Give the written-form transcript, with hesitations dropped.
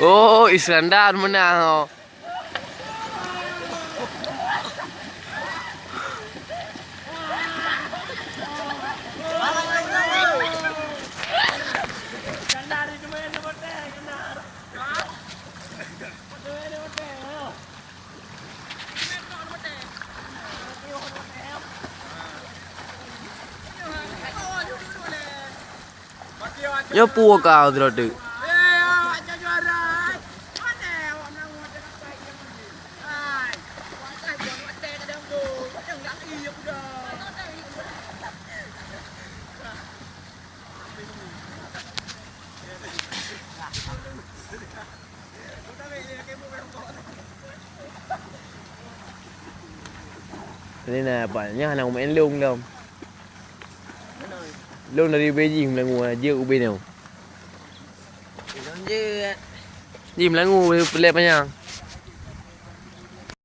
Oh, Iskandar menang. Nyopo kau tu. Đây nè, bạn nhá, nào mà em lung đâu. Lung là đi bê gì là ngủ dưa của bên nào. Dìm là ngủ lên bao nhiêu?